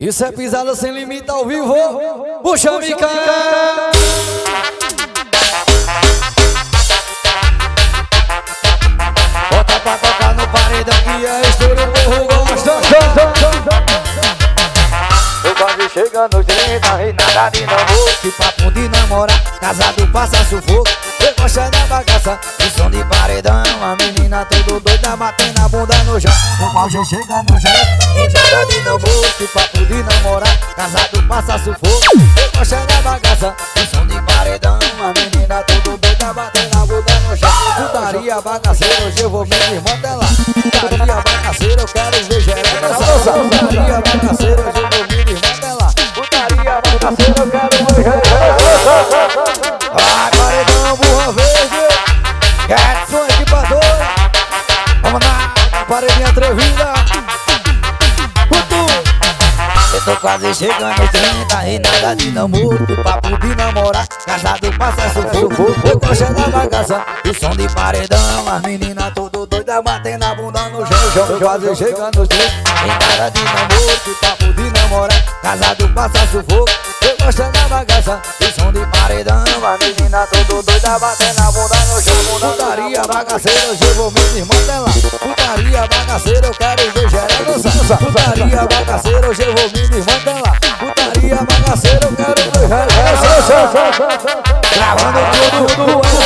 Isso é pisada sem limite ao vivo. Puxa, Mica! Bota pra tocar no paredão que é estouro, o povo gosta. Eu quase chegando nos 30 e nada de namoro. Que papo de namorar, casado passa sufoco. Eu gosto da bagaça, o som de paredão. A menina tudo doida, batendo a bunda no chão. Eu quase chegando nos 30 E nada de namoro, que papo de namorar, casado passa sufoco. Eu gosto da bagaça, o som de paredão. A menina tudo doida, batendo a bunda no chão. Putaria bagaceira, hoje eu vou me desmantelar. Putaria bagaceira, eu quero ver geral dançar. Putaria bagaceira, hoje eu vou me desmantelar. Putaria bagaceira, eu quero ver geral. Vai, paredão, burra verde, Edson equipador. Vamos lá, paredinha atrevida. Eu tô quase chegando nos 30 e nada de namoro. O papo de namorar, casado passa sufoco. Eu gosto da bagaça, o som de paredão. As meninas tudo doida, batendo a bunda no chão. Eu quase chegando nos 30 e nada de namoro. O papo de namorar, casado passa sufoco. Eu gosto da bagaça, o som de paredão. As meninas tudo doida, batendo a bunda no chão. Putaria bagaceira, hoje eu vou me desmantelar. Putaria bagaceira, eu quero ver geral dançar. Putaria bagaceira, hoje eu vou me desmantelar. Putaria bagaceira, eu quero ver geral dançar. Gravando tudo.